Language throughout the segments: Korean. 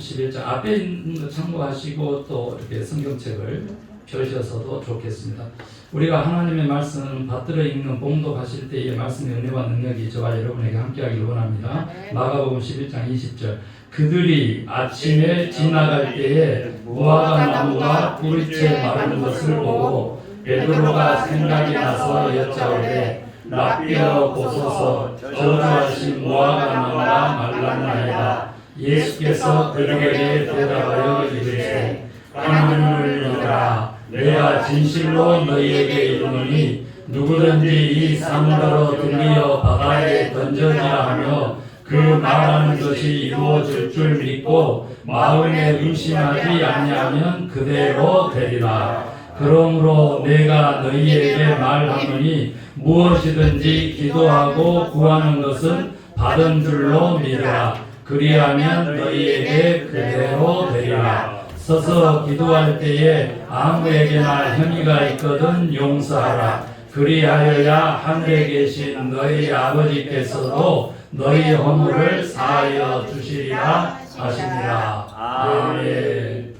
11장 앞에 있는 거 참고하시고 또 이렇게 성경책을 펴셔서도 좋겠습니다. 우리가 하나님의 말씀 받들어 읽는 봉독하실 때의 말씀의 은혜와 능력이 저와 여러분에게 함께하기를 원합니다. 마가복음 11장 20절 그들이 아침에 지나갈 때에 무화과 나무가 뿌리째 마른 것을 보고 베드로가 생각이 나서 여짜오되 납비어 보소서 저주하신 무화과 나무가 말랐나이다. 예수께서 그들에게 대답하여 이르시되 하나님을 믿으라. 내가 진실로 너희에게 이르노니 누구든지 이 산더러 들리어 바다에 던져지라 하며 그 말하는 것이 이루어질 줄 믿고 마음에 의심하지 아니하면 그대로 되리라. 그러므로 내가 너희에게 말하노니 무엇이든지 기도하고 구하는 것은 받은 줄로 믿으라. 그리하면 너희에게 그대로 되리라. 서서 기도할 때에 아무에게나 hen의가 있거든 용서하라. 그리하여야 하늘에 계신 너희 아버지께서도 너희 허물을 사하여 주시리라 하시니라. 아멘.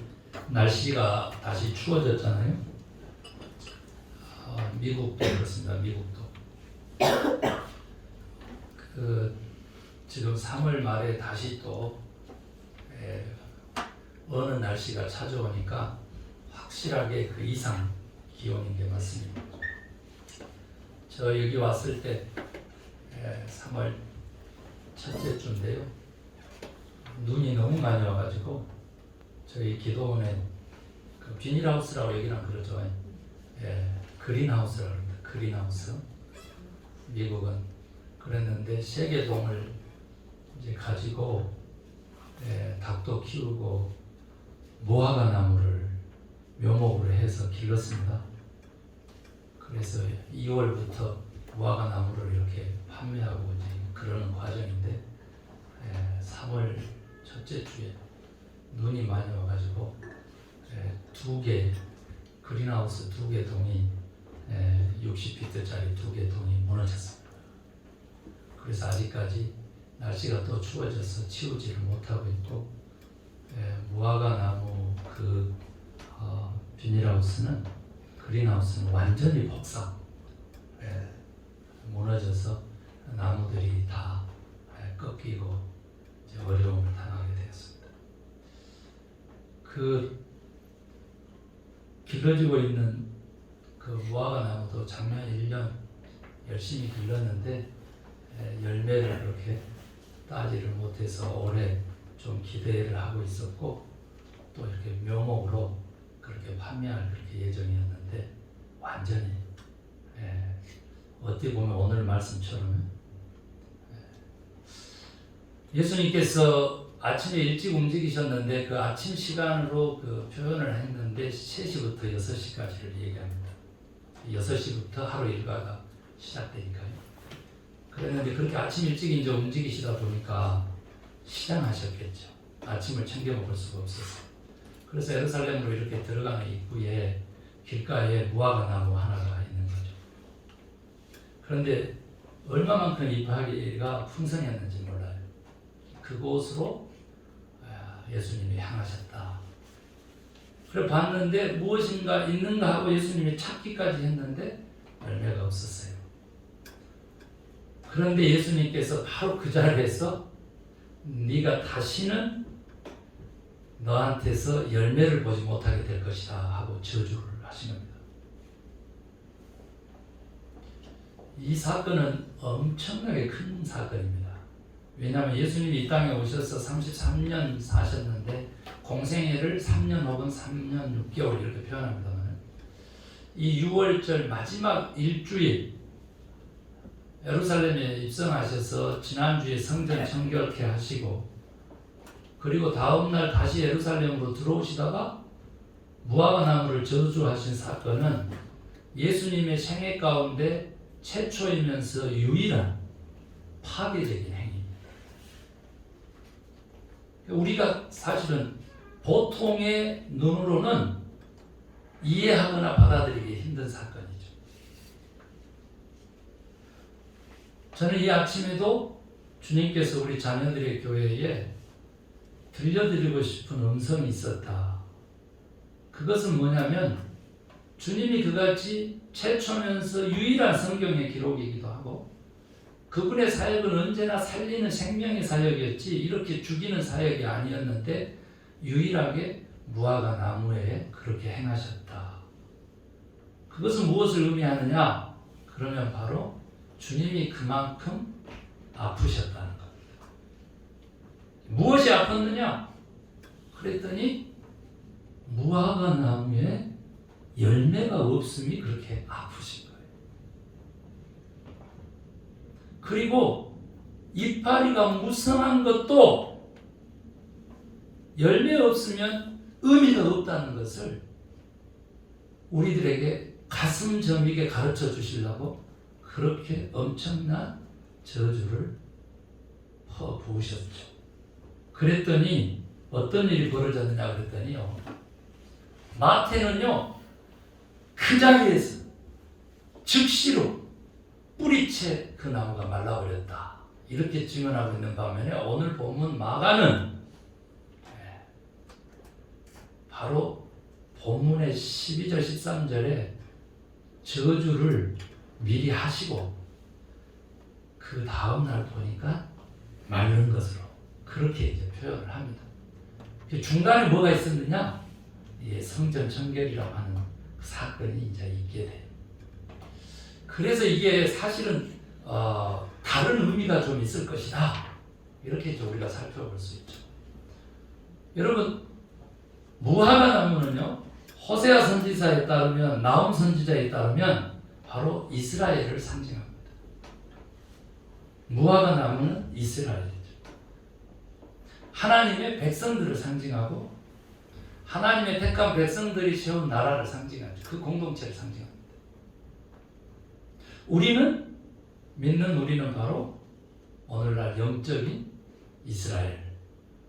날씨가 다시 추워졌잖아요. 미국도 그렇습니다. 미국도. 지금 3월 말에 다시 또 어느 날씨가 찾아오니까 확실하게 그 이상 기온인 게 맞습니다. 저 여기 왔을 때 3월 첫째 주인데요. 눈이 너무 많이 와가지고 저희 기도원에 그 비닐하우스라고 얘기는 그러죠. 그린하우스라고 합니다. 그린하우스. 미국은 그랬는데 세계동을 이제 가지고 닭도 키우고 무화과 나무를 묘목으로 해서 길렀습니다. 그래서 2월부터 무화과 나무를 이렇게 판매하고 이제 그러는 과정인데 3월 첫째 주에 눈이 많이 와가지고 2개 그린하우스 2개 동이 60피트짜리 2개 동이 무너졌습니다. 그래서 아직까지 날씨가 또 추워져서 치우지를 못하고 있고 무화과 나무 그 비닐하우스는 그린하우스는 완전히 폭삭 무너져서 나무들이 다 꺾이고 이제 어려움을 당하게 되었습니다. 그 길러지고 있는 그 무화과 나무도 작년 1년 열심히 길렀는데 열매를 그렇게 따지를 못해서 올해 좀 기대를 하고 있었고 또 이렇게 묘목으로 그렇게 판매할 그렇게 예정이었는데 완전히 어떻게 보면 오늘 말씀처럼 예수님께서 아침에 일찍 움직이셨는데 그 아침 시간으로 그 표현을 했는데 3시부터 6시까지를 얘기합니다. 6시부터 하루 일과가 시작되니까요. 그랬는데 그렇게 아침 일찍 이제 움직이시다 보니까 시장하셨겠죠. 아침을 챙겨 먹을 수가 없었어요. 그래서 예루살렘으로 이렇게 들어가는 입구에 길가에 무화과 나무 하나가 있는 거죠. 그런데 얼마만큼 이파리가 풍성했는지 몰라요. 그곳으로 예수님이 향하셨다. 그래 봤는데 무엇인가 있는가 하고 예수님이 찾기까지 했는데 열매가 없었어요. 그런데 예수님께서 바로 그 자리에서 네가 다시는 너한테서 열매를 보지 못하게 될 것이다 하고 저주를 하신 겁니다. 이 사건은 엄청나게 큰 사건입니다. 왜냐하면 예수님이 이 땅에 오셔서 33년 사셨는데 공생애를 3년 혹은 3년 6개월 이렇게 표현합니다만 이 6월절 마지막 일주일 예루살렘에 입성하셔서 지난주에 성전 정결케 하시고 그리고 다음날 다시 예루살렘으로 들어오시다가 무화과 나무를 저주하신 사건은 예수님의 생애 가운데 최초이면서 유일한 파괴적인 행위입니다. 우리가 사실은 보통의 눈으로는 이해하거나 받아들이기 힘든 사건이죠. 저는 이 아침에도 주님께서 우리 자녀들의 교회에 들려드리고 싶은 음성이 있었다. 그것은 뭐냐면 주님이 그같이 최초면서 유일한 성경의 기록이기도 하고 그분의 사역은 언제나 살리는 생명의 사역이었지 이렇게 죽이는 사역이 아니었는데 유일하게 무화과 나무에 그렇게 행하셨다. 그것은 무엇을 의미하느냐? 그러면 바로 주님이 그만큼 아프셨다는 겁니다. 무엇이 아팠느냐? 그랬더니 무화과 나무에 열매가 없음이 그렇게 아프신 거예요. 그리고 이파리가 무성한 것도 열매 없으면 의미가 없다는 것을 우리들에게 가슴 저미게 가르쳐 주시려고 그렇게 엄청난 저주를 퍼부으셨죠. 그랬더니 어떤 일이 벌어졌느냐 그랬더니요. 마태는요. 그 자리에서 즉시로 뿌리채 그 나무가 말라버렸다. 이렇게 증언하고 있는 반면에 오늘 본문 마가는 바로 본문의 12절 13절에 저주를 미리 하시고 그 다음날 보니까 마른 것으로 그렇게 이제 표현을 합니다. 중간에 뭐가 있었느냐? 성전 청결이라고 하는 그 사건이 이제 있게 돼요. 그래서 이게 사실은 다른 의미가 좀 있을 것이다. 이렇게 이제 우리가 살펴볼 수 있죠. 여러분 무화과 나무는요. 호세아 선지자에 따르면 나훔 선지자에 따르면 바로 이스라엘을 상징합니다. 무화과 나무는 이스라엘이죠. 하나님의 백성들을 상징하고 하나님의 택한 백성들이 세운 나라를 상징하죠. 그 공동체를 상징합니다. 우리는 바로 오늘날 영적인 이스라엘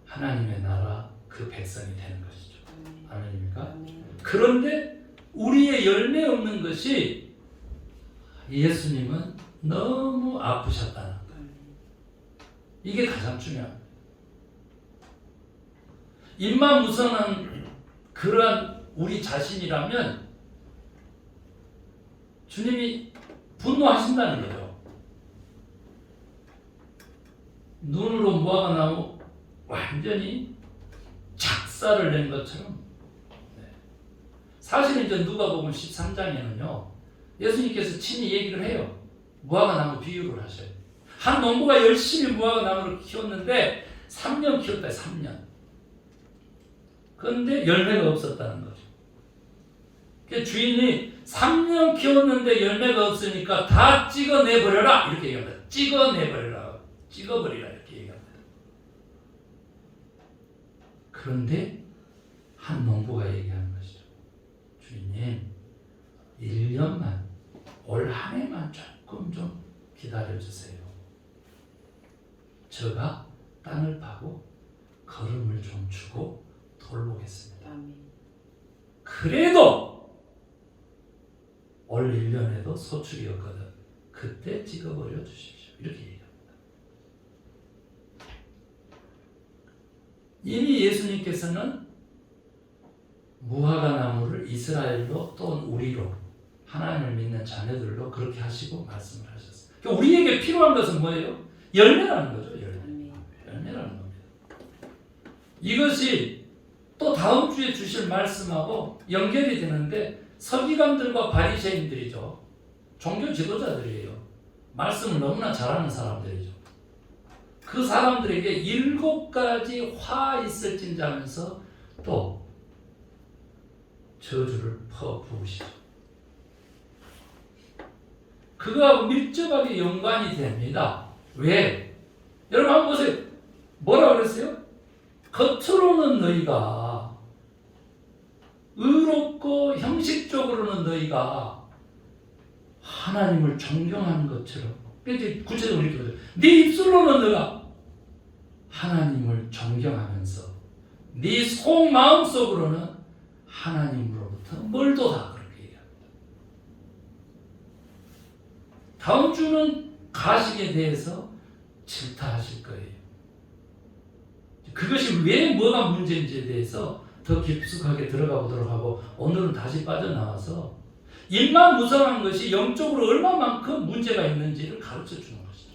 하나님의 나라 그 백성이 되는 것이죠. 아멘입니까? 그런데 우리의 열매 없는 것이 예수님은 너무 아프셨다는 거예요. 이게 가장 중요합니다. 입만 무성한 그러한 우리 자신이라면 주님이 분노하신다는 거죠. 눈으로 무화과 나무 완전히 작사를 낸 것처럼. 사실은 이제 누가복음 13장에는요 예수님께서 친히 얘기를 해요. 무화과 나무 비유를 하셔요. 한 농부가 열심히 무화과 나무를 키웠는데 3년 키웠다. 3년. 그런데 열매가 없었다는 거죠. 주인이 3년 키웠는데 열매가 없으니까 다 찍어내버려라 이렇게 얘기합니다. 찍어내버려라. 찍어버리라 이렇게 얘기합니다. 그런데 한 농부가 얘기하는 것이죠. 주인님 1년만 올 한 해만 조금 좀 기다려주세요. 제가 땅을 파고 거름을 좀 주고 돌보겠습니다. 그래도 올 1년에도 소출이 없거든. 그때 찍어버려 주십시오. 이렇게 얘기합니다. 이미 예수님께서는 무화과 나무를 이스라엘로 또는 우리로 하나님을 믿는 자녀들로 그렇게 하시고 말씀을 하셨어요. 그러니까 우리에게 필요한 것은 뭐예요? 열매라는 거죠. 열매라는 겁니다. 이것이 또 다음 주에 주실 말씀하고 연결이 되는데 서기관들과 바리새인들이죠. 종교 지도자들이에요. 말씀을 너무나 잘하는 사람들이죠. 그 사람들에게 7가지 화 있을진자면서 또 저주를 퍼부으시죠. 그거하고 밀접하게 연관이 됩니다. 왜? 여러분 한번 보세요. 뭐라 그랬어요? 겉으로는 너희가 의롭고 형식적으로는 너희가 하나님을 존경하는 것처럼 구체적으로 이렇게 보세요. 네 입술로는 너가 하나님을 존경하면서 네 속마음속으로는 하나님으로부터 멀도다 그렇게 얘기합니다. 다음 주는 가식에 대해서 질타하실 거예요. 그것이 왜 뭐가 문제인지에 대해서 더 깊숙하게 들어가 보도록 하고 오늘은 다시 빠져나와서 입만 무성한 것이 영적으로 얼마만큼 문제가 있는지를 가르쳐 주는 것이죠.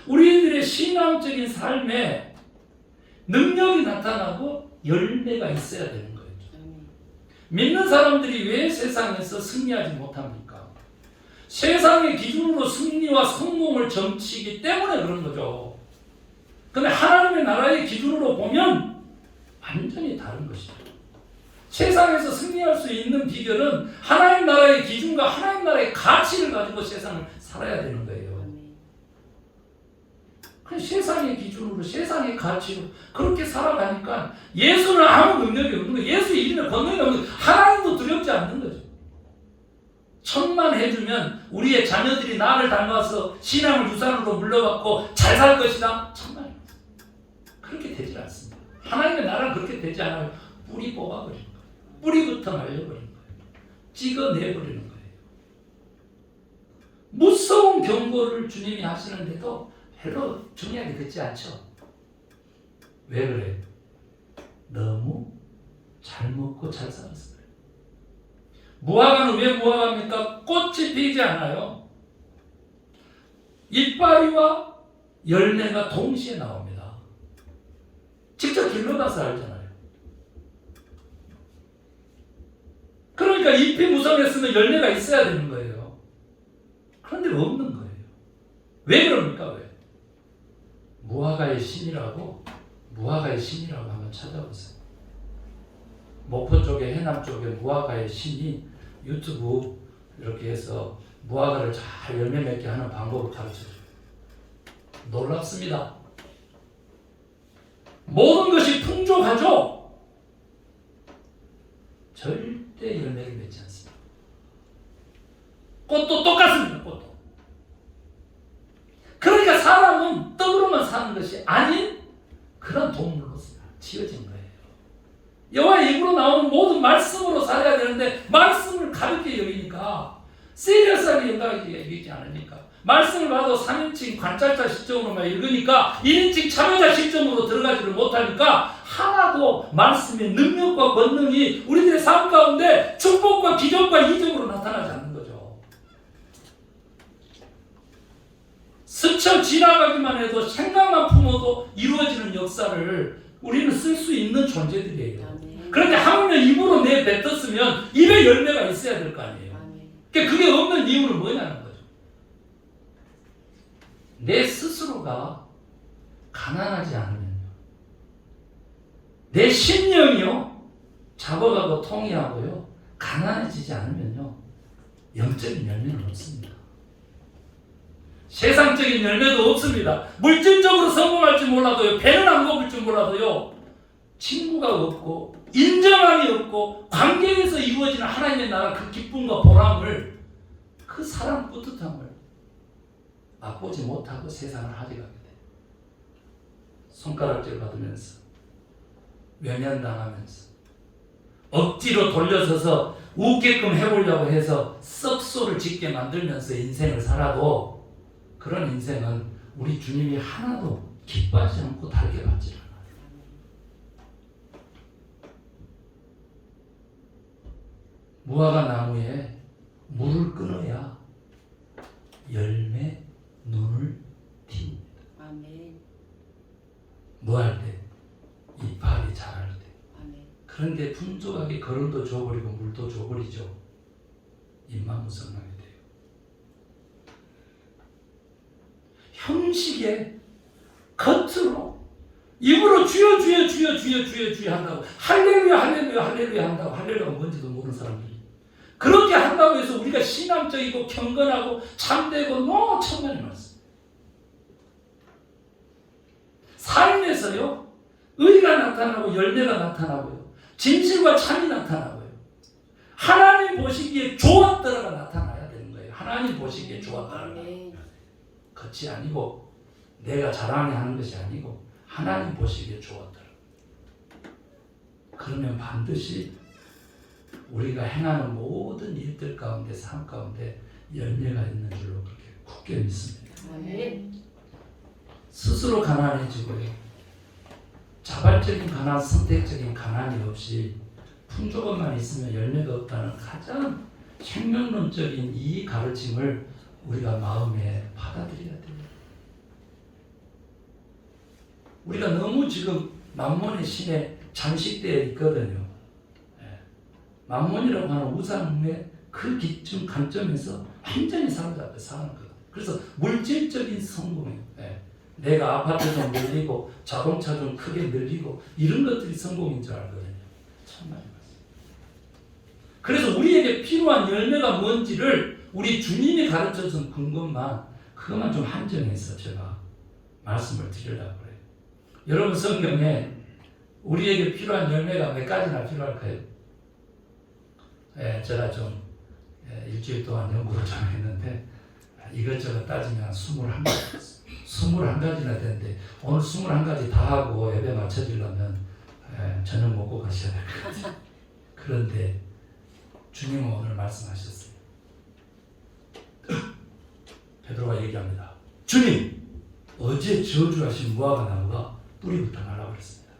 우리들의 신앙적인 삶에 능력이 나타나고 열매가 있어야 되는 거예요. 믿는 사람들이 왜 세상에서 승리하지 못합니까? 세상의 기준으로 승리와 성공을 점치기 때문에 그런 거죠. 그런데 하나님의 나라의 기준으로 보면 완전히 다른 것이죠. 세상에서 승리할 수 있는 비결은 하나님 나라의 기준과 하나님 나라의 가치를 가지고 세상을 살아야 되는 거예요. 그 세상의 기준으로 세상의 가치로 그렇게 살아가니까 예수는 아무 능력이 없는 거예요. 예수 이름에 권능이 없는 거예요. 하나님도 두렵지 않는 거죠. 천만 해주면 우리의 자녀들이 나를 닮아서 신앙을 유산으로 물려받고 잘 살 것이다. 천만이 그렇게 되질 않습니다. 하나님의 나라는 그렇게 되지 않아요. 뿌리 뽑아버리는 거예요. 뿌리부터 말려버리는 거예요. 찍어내버리는 거예요. 무서운 경고를 주님이 하시는데도 별로 중요하게 듣지 않죠. 왜 그래요? 너무 잘 먹고 잘 살았어요. 무화과는 왜 무화과입니까? 꽃이 피지 않아요. 이파리와 열매가 동시에 나옵니다. 직접 길러봐서 알잖아요. 그러니까 잎이 무성했으면 열매가 있어야 되는 거예요. 그런데 없는 거예요. 왜 그럽니까? 왜? 무화과의 신이라고 한번 찾아보세요. 목포 쪽에 해남 쪽에 무화과의 신이 유튜브 이렇게 해서 무화과를 잘 열매 맺게 하는 방법을 가르쳐줘요. 놀랍습니다. 모든 것이 풍족하죠? 절대 열매를 맺지 않습니다. 꽃도 똑같습니다. 꽃도. 그러니까 사람은 떡으로만 사는 것이 아닌 그런 동물로 지어진 거예요. 여호와의 입으로 나오는 모든 말씀으로 살아야 되는데 말씀을 가볍게 여기니까 시리어스하게 여기지 않으니까 말씀을 봐도 3인칭 관찰자 시점으로만 읽으니까 1인칭 참여자 시점으로 들어가지를 못하니까 하나도 말씀의 능력과 권능이 우리들의 삶 가운데 축복과 기적과 이적으로 나타나지 않는 거죠. 스쳐 지나가기만 해도 생각만 품어도 이루어지는 역사를 우리는 쓸 수 있는 존재들이에요. 그런데 하물며 입으로 내뱉었으면 입에 열매가 있어야 될 거 아니에요. 그러니까 그게 없는 이유는 뭐냐는 거죠. 내 스스로가 가난하지 않으면요. 내 심령이요. 잡아가고 통이하고요. 가난해지지 않으면요. 영적인 열매는 없습니다. 세상적인 열매도 없습니다. 물질적으로 성공할지 몰라도요. 배는 안 고플지 몰라도요. 친구가 없고 인정함이 없고 관계에서 이루어지는 하나님의 나라 그 기쁨과 보람을 그 사랑 뿌듯함을 맛보지 못하고 세상을 하져가게 돼요. 손가락질 받으면서 외면당하면서 억지로 돌려서서 웃게끔 해보려고 해서 썩소를 짓게 만들면서 인생을 살아도 그런 인생은 우리 주님이 하나도 기뻐하지 않고 달게 받지 않아요. 무화과 나무에 물을 끊어야 열매, 눈을 틔웁니다. 아멘. 뭐 할 때? 이파리 자랄 때. 아멘. 그런데 풍족하게 거름도 줘버리고 물도 줘버리죠. 입만 무성하게 돼요. 형식에 겉으로 입으로 주여 주여 주여 주여 주여 주여 한다고 할렐루야 할렐루야 할렐루야 한다고 할렐루야가 뭔지도 모르는 사람들이 그렇게 한다고 해서 우리가 신앙적이고 경건하고 참되고 너무 천만이 많습니다. 삶에서요 의가 나타나고 열매가 나타나고요 진실과 참이 나타나고요 하나님 보시기에 좋았더라가 나타나야 되는 거예요. 하나님 보시기에 좋았더라가 겉이 아니고 내가 자랑해 하는 것이 아니고 하나님 보시기에 좋았더라. 그러면 반드시 우리가 행하는 모든 일들 가운데 삶 가운데 열매가 있는 줄로 그렇게 굳게 믿습니다. 아멘. 스스로 가난해지고요. 자발적인 가난, 선택적인 가난이 없이 풍족함만 있으면 열매가 없다는 가장 생명론적인 이 가르침을 우리가 마음에 받아들여야 돼요. 우리가 너무 지금 만몬의 신에 잠식되어 있거든요. 만몬이라고 하는 우상의 그 기준 관점에서 완전히 사로잡혀 사는 거예요. 그래서 물질적인 성공이에요. 내가 아파트 좀 늘리고 자동차 좀 크게 늘리고 이런 것들이 성공인 줄 알거든요. 참말이 맞습니다. 그래서 우리에게 필요한 열매가 뭔지를 우리 주님이 가르쳐준 그것만 좀 한정해서 제가 말씀을 드리려고 그래요. 여러분 성경에 우리에게 필요한 열매가 몇 가지나 필요할까요? 제가 좀 일주일 동안 연구를 좀 했는데 이것저것 따지면 21가지 21가지나 되는데 오늘 21가지 다 하고 예배 마쳐지려면 저녁 먹고 가셔야 될 것 같아요. 그런데 주님은 오늘 말씀하셨어요. 베드로가 얘기합니다. 주님, 어제 저주하신 무화과 나무가 뿌리부터 말라버렸습니다.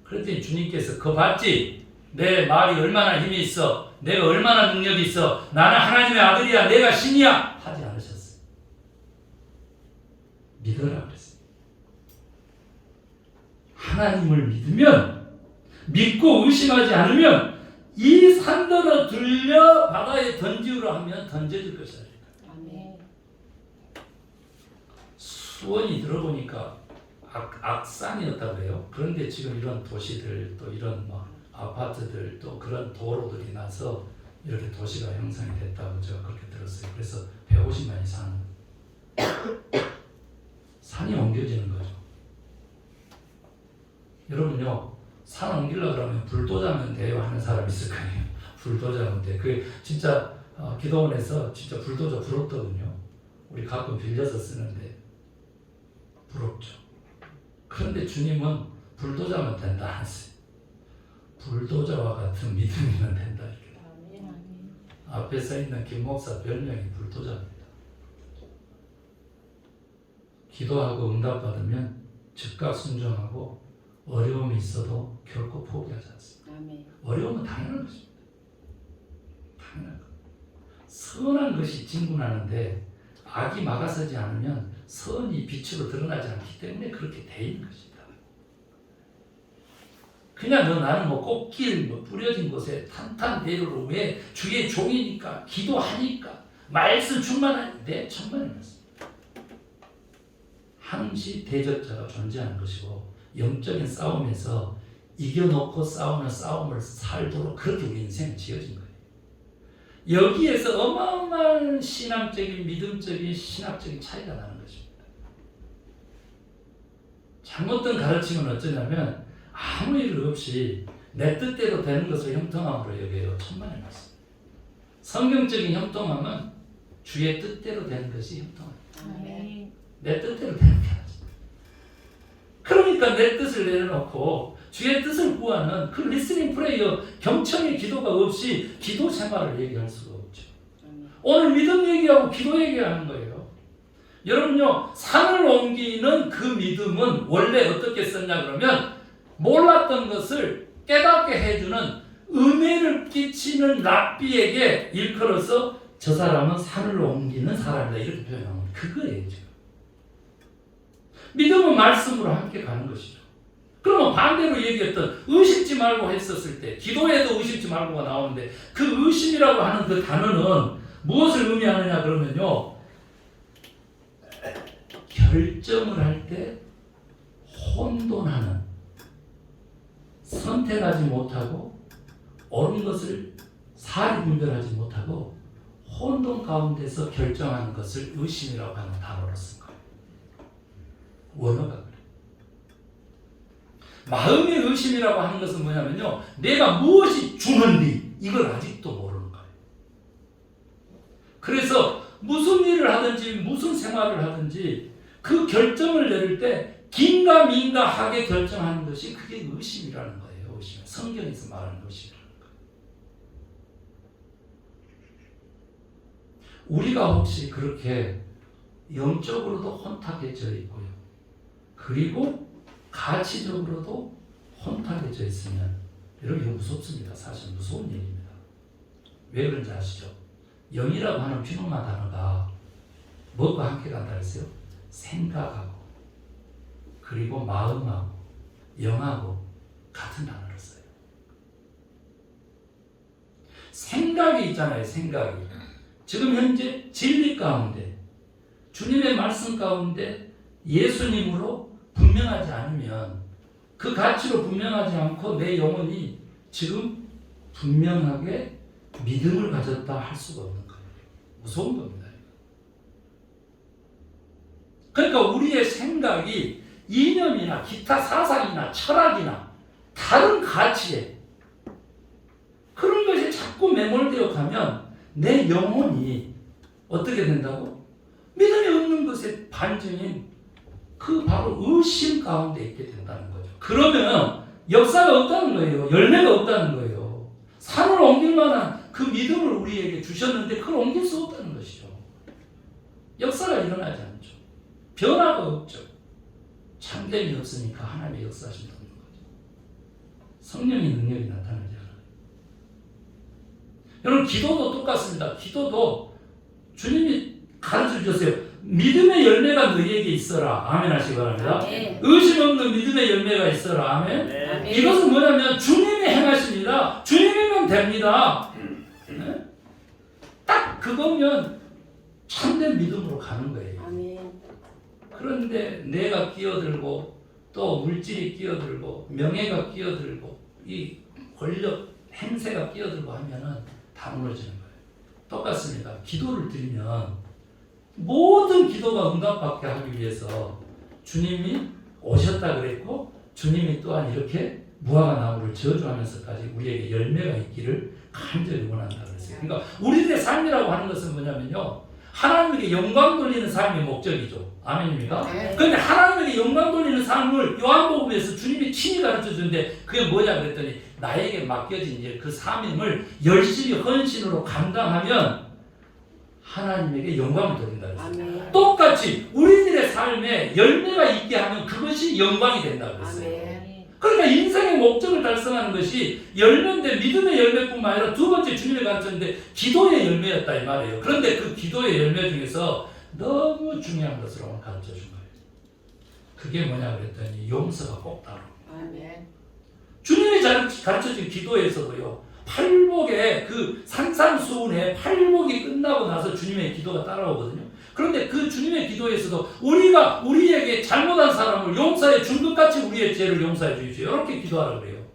그랬더니 주님께서 그거 봤지? 내 말이 얼마나 힘이 있어? 내가 얼마나 능력이 있어? 나는 하나님의 아들이야. 내가 신이야. 하지 않으셨어요. 믿어라 그랬어요. 하나님을 믿으면, 믿고 의심하지 않으면 이 산더러 들려 바다에 던지우라 하면 던져질 것이다. 아멘. 수원이 들어보니까 악산이었다고 해요. 그런데 지금 이런 도시들 또 이런 아파트들 또 그런 도로들이 나서 이렇게 도시가 형성이 됐다고 제가 그렇게 들었어요. 그래서 150만 이상 산이 옮겨지는 거죠. 여러분요, 산 옮기려고 그러면 불도저면 돼요 하는 사람 있을 거 아니에요. 불도저면 돼. 그게 진짜 기도원에서 진짜 불도저 부럽더군요. 우리 가끔 빌려서 쓰는데 부럽죠. 그런데 주님은 불도저면 된다 하세요. 불도저와 같은 믿음이면 된다. 이렇게. 앞에 서 있는 김 목사 별명이 불도저입니다. 기도하고 응답받으면 즉각 순종하고 어려움이 있어도 결코 포기하지 않습니다. 아멘. 어려움은 당연한 것입니다. 당연한 것. 선한 것이 진군하는데 악이 막아서지 않으면 선이 빛으로 드러나지 않기 때문에 그렇게 돼 있는 것입니다. 그냥 나는 꽃길 뿌려진 곳에 탄탄대로로 왜 주의 종이니까 기도하니까 말씀 충만한데 천만의 말씀. 항시 대적자가 존재하는 것이고 영적인 싸움에서 이겨놓고 싸우는 싸움을 살도록 그렇게 우리 인생은 지어진 거예요. 여기에서 어마어마한 신앙적인 믿음적인 신학적인 차이가 나는 것입니다. 잘못된 가르침은 어쩌냐면 아무 일 없이 내 뜻대로 되는 것을 형통함으로 여겨요. 천만의 말씀. 성경적인 형통함은 주의 뜻대로 되는 것이 형통함이에요. 내 뜻대로 되는 게 아니지. 그러니까 내 뜻을 내려놓고 주의 뜻을 구하는 그 리스닝 프레이어, 경청의 기도가 없이 기도 생활을 얘기할 수가 없죠. 오늘 믿음 얘기하고 기도 얘기하는 거예요. 여러분요, 산을 옮기는 그 믿음은 원래 어떻게 썼냐 그러면 몰랐던 것을 깨닫게 해주는 은혜를 끼치는 랍비에게 일컬어서 저 사람은 산을 옮기는 사람이다 이렇게 표현하면 그거예요. 지금. 믿음은 말씀으로 함께 가는 것이죠. 그러면 반대로 얘기했던 의심지 말고 했었을 때 기도에도 의심지 말고가 나오는데 그 의심이라고 하는 그 단어는 무엇을 의미하느냐 그러면요, 결정을 할 때 혼돈하는, 선택하지 못하고 옳은 것을 사리 분별하지 못하고 혼돈 가운데서 결정하는 것을 의심이라고 하는 단어로 쓴 거예요. 원어가 그래요. 마음의 의심이라고 하는 것은 뭐냐면요, 내가 무엇이 주는지 이걸 아직도 모르는 거예요. 그래서 무슨 일을 하든지 무슨 생활을 하든지 그 결정을 내릴 때 긴가민가하게 결정하는 것이 그게 의심이라는 거예요. 의심. 성경에서 말하는 의심이라는 거예요. 우리가 혹시 그렇게 영적으로도 혼탁해져 있고요, 그리고 가치적으로도 혼탁해져 있으면 여러분 이거 무섭습니다. 사실 무서운 일입니다. 왜 그런지 아시죠? 영이라고 하는 퓨노마 단어가 뭐가 함께 간다 그랬어요? 생각하고 그리고 마음하고 영하고 같은 단어를 써요. 생각이 있잖아요. 생각이. 지금 현재 진리 가운데 주님의 말씀 가운데 예수님으로 분명하지 않으면 그 가치로 분명하지 않고 내 영혼이 지금 분명하게 믿음을 가졌다 할 수가 없는 거예요. 무서운 겁니다. 그러니까 우리의 생각이 이념이나 기타 사상이나 철학이나 다른 가치에 그런 것이 자꾸 매몰되어 가면 내 영혼이 어떻게 된다고? 믿음이 없는 것의 반증인 그 바로 의심 가운데 있게 된다는 거죠. 그러면 역사가 없다는 거예요. 열매가 없다는 거예요. 산을 옮길 만한 그 믿음을 우리에게 주셨는데 그걸 옮길 수 없다는 것이죠. 역사가 일어나지 않죠. 변화가 없죠. 참됨이 없으니까 하나님의 역사하심도 없는 거죠. 성령의 능력이 나타나지 않아요. 여러분 기도도 똑같습니다. 기도도 주님이 가르쳐 주셨어요. 믿음의 열매가 너희에게 있어라. 아멘 하시기 바랍니다. 아멘. 의심 없는 믿음의 열매가 있어라. 아멘. 아멘. 이것은 뭐냐면 주님이 행하십니다. 주님이면 됩니다. 네? 딱 그거면 참된 믿음으로 가는 거예요. 아멘. 그런데 내가 끼어들고 또 물질이 끼어들고 명예가 끼어들고 이 권력 행세가 끼어들고 하면은 다 무너지는 거예요. 똑같습니다. 기도를 드리면 모든 기도가 응답받게 하기 위해서 주님이 오셨다 그랬고 주님이 또한 이렇게 무화과 나무를 저주하면서까지 우리에게 열매가 있기를 간절히 원한다 그랬어요. 그러니까 우리들의 삶이라고 하는 것은 뭐냐면요. 하나님에게 영광 돌리는 삶이 목적이죠. 아멘입니까? 그런데 하나님에게 영광 돌리는 삶을 요한복음에서 주님이 친히 가르쳐 주는데 그게 뭐냐 그랬더니 나에게 맡겨진 이제 그 사명을 열심히 헌신으로 감당하면 하나님에게 영광을 돌린다 그랬어요. 똑같이 우리들의 삶에 열매가 있게 하면 그것이 영광이 된다 그랬어요. 그러니까 인생의 목적을 달성하는 것이 열매인데 믿음의 열매뿐만 아니라 두 번째 주님이 가르쳤는데 기도의 열매였다 이 말이에요. 그런데 그 기도의 열매 중에서 너무 중요한 것을 오늘 가르쳐 준 거예요. 그게 뭐냐 그랬더니 용서가 꼭 따로. 주님이 가르쳐준 기도에서도요. 팔복의 그 산산수훈의 팔복이 끝나고 나서 주님의 기도가 따라오거든요. 그런데 그 주님의 기도에서도 우리가 우리에게 잘못한 사람을 용서해 준 것 같이 우리의 죄를 용서해 주십시오. 이렇게 기도하라 그래요.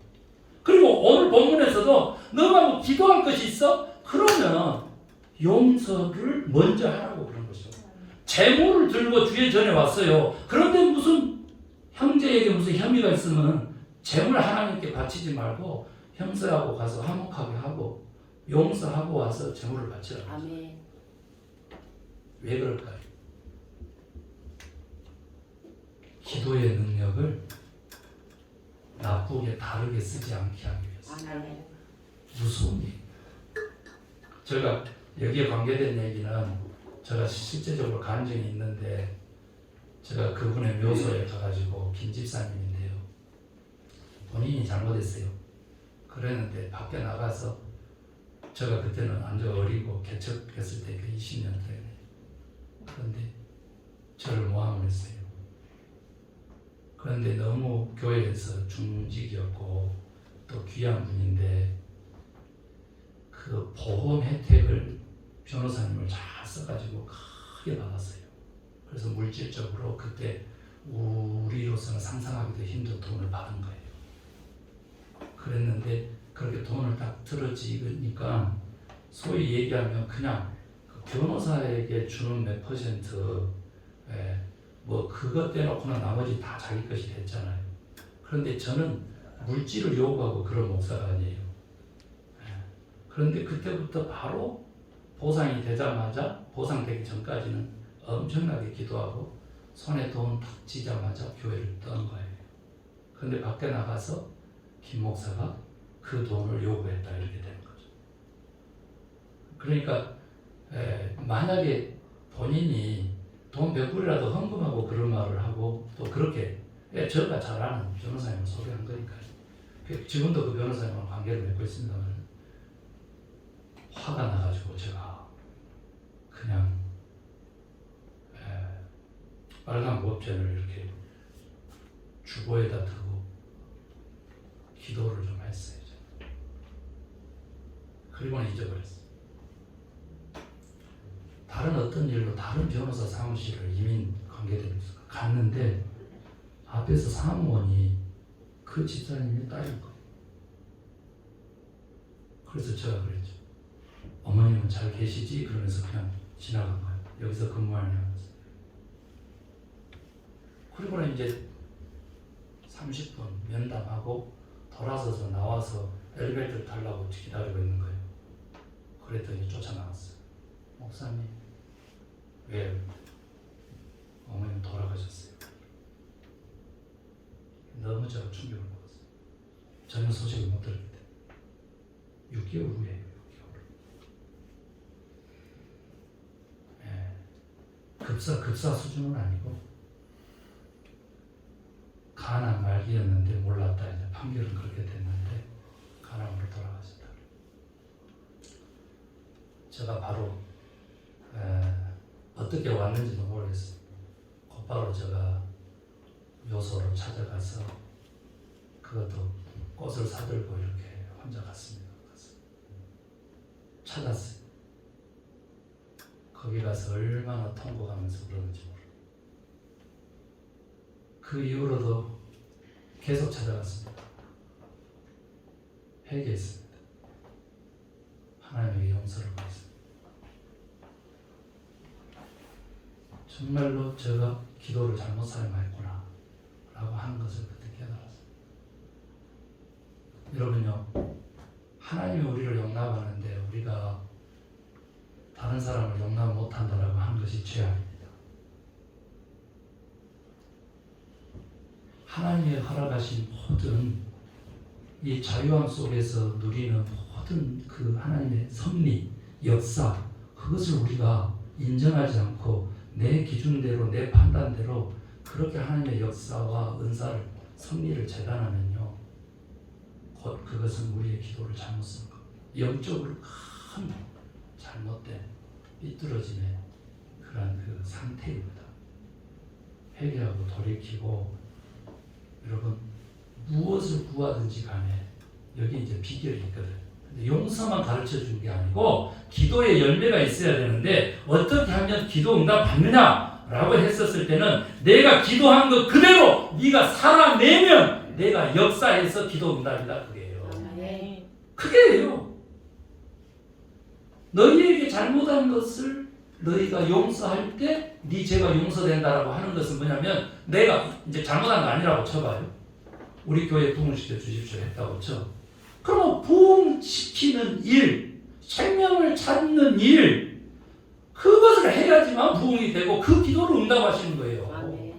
그리고 오늘 본문에서도 너가 뭐 기도할 것이 있어? 그러면 용서를 먼저 하라고 그런 것이죠. 재물을 들고 주의 전에 왔어요. 그런데 무슨 형제에게 무슨 혐의가 있으면 재물 하나님께 바치지 말고 형제하고 가서 화목하게 하고 용서하고 와서 재물을 바치라고. 아멘. 왜 그럴까요? 기도의 능력을 나쁘게 다르게 쓰지 않게 하기 위해서. 아멘. 무서운 일. 제가 여기에 관계된 얘기는 제가 실제적으로 간 적이 있는데 제가 그분의 묘소에 가가지고 김 집사님인데요. 본인이 잘못했어요. 그랬는데 밖에 나가서 제가 그때는 완전 어리고 개척했을 때 그 20년 전에 그런데 저를 모함을 했어요. 그런데 너무 교회에서 중직이었고 또 귀한 분인데 그 보험 혜택을 변호사님을 잘 써가지고 크게 받았어요. 그래서 물질적으로 그때 우리로서는 상상하기도 힘든 돈을 받은 거예요. 그랬는데 그렇게 돈을 딱 들어지니까 소위 얘기하면 그냥 그 변호사에게 주는 몇 퍼센트 뭐 그것 떼놓고는 나머지 다 자기 것이 됐잖아요. 그런데 저는 물질을 요구하고 그런 목사가 아니에요. 그런데 그때부터 바로 보상이 되자마자 보상되기 전까지는 엄청나게 기도하고 손에 돈 탁 쥐자마자 교회를 떠난 거예요. 그런데 밖에 나가서 김 목사가 그 돈을 요구했다 이렇게 되는 거죠. 그러니까 만약에 본인이 돈 100불이라도 헌금하고 그런 말을 하고 또 그렇게 저가 잘 아는 변호사님을 소개한 거니까요. 지금도 그 변호사님과 관계를 맺고 있습니다만 화가 나가지고 제가 그냥 빨간 법전을 이렇게 주보에다 두고 기도를 좀 했어요. 그리고는 잊어버렸어요. 다른 어떤 일로 다른 변호사 사무실을 이민 관계되면서 갔는데 앞에서 사무원이 그 집사님의 딸일 거예요. 그래서 제가 그랬죠. 어머님은 잘 계시지? 그러면서 그냥 지나간 거예요. 여기서 근무하냐면서. 그리고는 이제 30분 면담하고 돌아서서 나와서 엘리베이터를 타려고 기다리고 있는 거예요. 그랬더니 쫓아나왔어요. 목사님, 왜 어머님 돌아가셨어요? 너무 제가 충격을 먹었어요. 전혀 소식을 못 들었기 때문에. 6개월 후에 6개월. 급사 수준은 아니고 간암 말기였는데 몰랐다. 이제 판결은 그렇게 됐는데 간암으로 돌아가셨다. 제가 바로 어떻게 왔는지도 모르겠어요. 곧바로 제가 묘소로 찾아가서 그것도 꽃을 사들고 이렇게 혼자 갔습니다. 찾았어요. 거기 가서 얼마나 통곡하면서 그러는지 모르겠어요. 그 이후로도 계속 찾아갔습니다. 회개했습니다. 하나님에게 용서를 구했습니다. 정말로 제가 기도를 잘못 사용했구나 라고 하는 것을 그때 깨달았어요. 여러분요, 하나님이 우리를 용납하는데 우리가 다른 사람을 용납 못한다라고 하는 것이 죄악입니다. 하나님이 허락하신 모든 이 자유함 속에서 누리는 모든 그 하나님의 섭리, 역사, 그것을 우리가 인정하지 않고 내 기준대로, 내 판단대로 그렇게 하나님의 역사와 은사를, 섭리를 재단하면요, 곧 그것은 우리의 기도를 잘못 쓴 겁니다. 영적으로 큰 잘못된 삐뚤어짐의 그런 그 상태입니다. 회개하고 돌이키고, 여러분 무엇을 구하든지 간에 여기 이제 비결이 있거든. 근데 용서만 가르쳐 준 게 아니고 기도의 열매가 있어야 되는데 어떻게 하면 기도 응답 받느냐라고 했었을 때는 내가 기도한 것 그대로 네가 살아내면 내가 역사해서 기도 응답이다. 그게요. 그게요. 너희에게 잘못한 것을 너희가 용서할 때 네 죄가 용서된다라고 하는 것은 뭐냐면 내가 이제 잘못한 거 아니라고 쳐봐요. 우리 교회 부흥시켜 주십시오 했다고 쳐. 그럼 부흥시키는 일, 생명을 찾는 일, 그것을 해야지만 부흥이 되고 그 기도를 응답하시는 거예요. 아멘.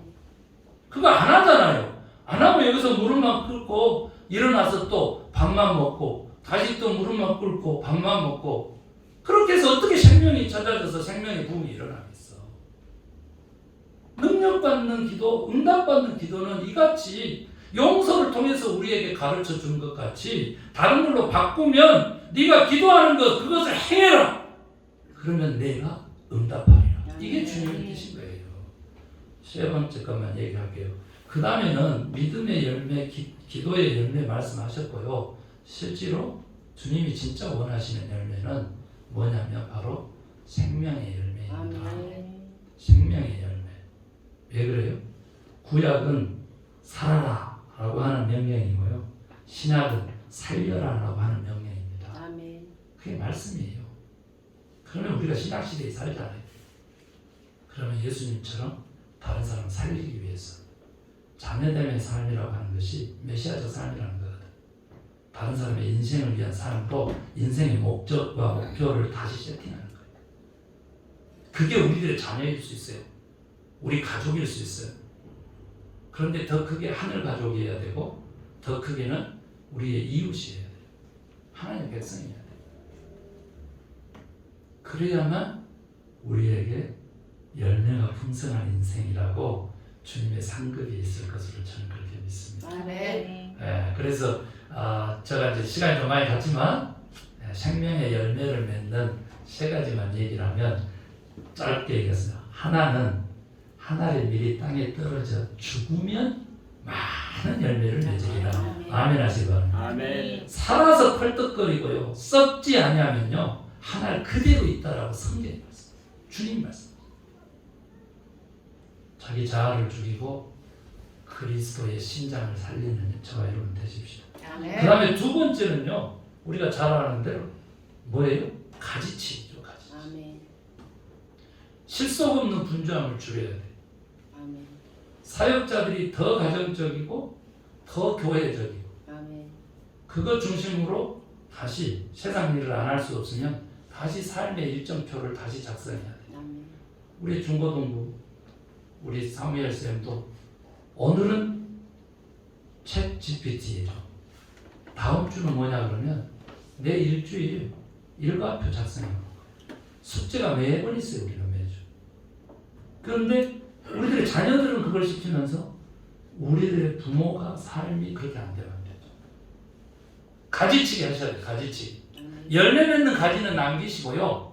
그거 안 하잖아요. 안 하고 여기서 무릎만 꿇고 일어나서 또 밥만 먹고 다시 또 무릎만 꿇고 밥만 먹고 그렇게 해서 어떻게 생명이 찾아져서 생명의 부흥이 일어나겠어. 능력받는 기도, 응답받는 기도는 이같이 용서를 통해서 우리에게 가르쳐 준 것 같이 다른 걸로 바꾸면 네가 기도하는 것 그것을 행해라. 그러면 내가 응답하리라. 이게 주님의 뜻인 거예요. 세 번째 것만 얘기할게요. 그 다음에는 믿음의 열매, 기도의 열매 말씀하셨고요. 실제로 주님이 진짜 원하시는 열매는 뭐냐면 바로 생명의 열매입니다. 생명의 열매. 왜 그래요? 구약은 살아라 라고 하는 명령이고요. 신약은 살려라 라고 하는 명령입니다. 아멘. 그게 말씀이에요. 그러면 우리가 신약시대에 살잖아요. 그러면 예수님처럼 다른 사람을 살리기 위해서 자녀됨의 삶이라고 하는 것이 메시아적 삶이라는 거거든. 다른 사람의 인생을 위한 삶으로 인생의 목적과 목표를 다시 세팅하는 거예요. 그게 우리들의 자녀일 수 있어요. 우리 가족일 수 있어요. 그런데 더 크게 하늘 가족이어야 되고 더 크게는 우리의 이웃이어야 돼요. 하나님의 백성이어야 돼요. 그래야만 우리에게 열매가 풍성한 인생이라고 주님의 상급이 있을 것으로 저는 그렇게 믿습니다. 아멘. 그래서 제가 이제 시간이 좀 많이 갔지만 생명의 열매를 맺는 세 가지만 얘기를 하면 짧게 얘기했어요. 하나는 한 알이 미리 땅에 떨어져 죽으면 많은 열매를 맺으리라. 아멘 하시기 바랍니다. 아멘. 살아서 펄떡거리고요 썩지 아니하면요 한 알 그대로 있다라고 성경이 말씀, 주님 말씀. 자기 자아를 죽이고 그리스도의 신장을 살리는 저와 여러분 되십시오. 그 다음에 두 번째는요 우리가 잘 아는 대로 뭐예요? 가지치기죠. 가지치기. 아멘. 실속 없는 분주함을 줄여야 돼. 아멘. 사역자들이 더 가정적이고 더 교회적이고 아멘. 그것 중심으로 다시 세상 일을 안 할 수 없으면 다시 삶의 일정표를 다시 작성해야 돼. 아멘. 우리 중고등부 우리 사무엘 쌤도 오늘은 챗 GPT예요. 다음 주는 뭐냐 그러면 내 일주일 일과표 작성해요. 숙제가 매번 있어요. 우리는 매주. 그런데 우리들의 자녀들은 그걸 시키면서 우리들의 부모가 삶이 그렇게 안 되면 안 되죠. 가지치기 하셔야 돼요. 가지치기. 열매 맺는 가지는 남기시고요.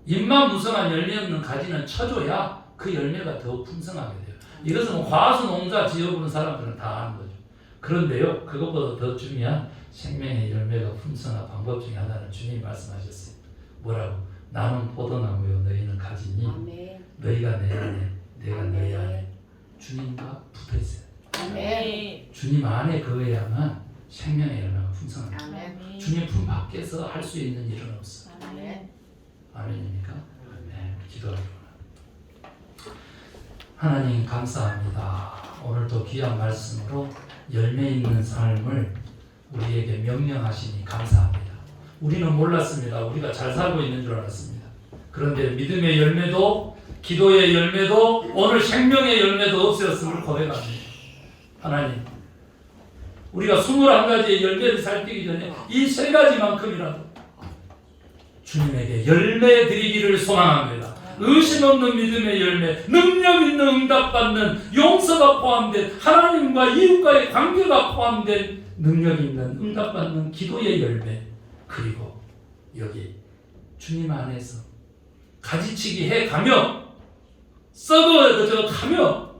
잎만 무성한 열매 없는 가지는 쳐줘야 그 열매가 더 풍성하게 돼요. 이것은 과수 농사 지어보는 사람들은 다 아는 거죠. 그런데요, 그것보다 더 중요한 생명의 열매가 풍성한 방법 중에 하나는 주님이 말씀하셨어요. 뭐라고? 나는 포도나무요, 너희는 가지니 아멘. 너희가 내 안에, 내가 너희 안에 주님과 붙어 있어요. 아멘. 주님 안에 거해야만 생명의 열매가 풍성합니다. 아멘. 주님 품 밖에서 할 수 있는 일은 없어. 아멘. 아멘입니까? 네, 기도하겠습니다. 하나님 감사합니다. 오늘도 귀한 말씀으로 열매 있는 삶을 우리에게 명령하시니 감사합니다. 우리는 몰랐습니다. 우리가 잘 살고 있는 줄 알았습니다. 그런데 믿음의 열매도 기도의 열매도 오늘 생명의 열매도 없었음을 고백합니다. 하나님, 우리가 21가지의 열매를 살피기 전에 이 세 가지만큼이라도 주님에게 열매 드리기를 소망합니다. 의심 없는 믿음의 열매, 능력 있는 응답받는 용서가 포함된 하나님과 이웃과의 관계가 포함된 능력 있는 응답받는 기도의 열매, 그리고 여기 주님 안에서 가지치기 해가며 썩어져 가며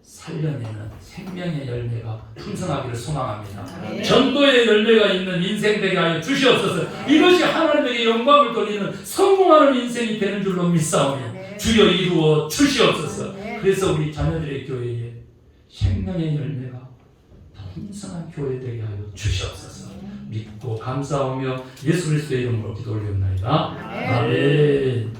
살려내는 생명의 열매가 풍성하기를 소망합니다. 네. 전도의 열매가 있는 인생 되게 하여 주시옵소서. 이것이 하나님에게 영광을 돌리는 성공하는 인생이 되는 줄로 믿사오며 주여 이루어 주시옵소서. 그래서 우리 자녀들의 교회에 생명의 열매가 풍성한 교회 되게 하여 주시옵소서. 믿고 감사하며 예수 그리스도의 이름으로 기도 올리옵나이다. 아멘.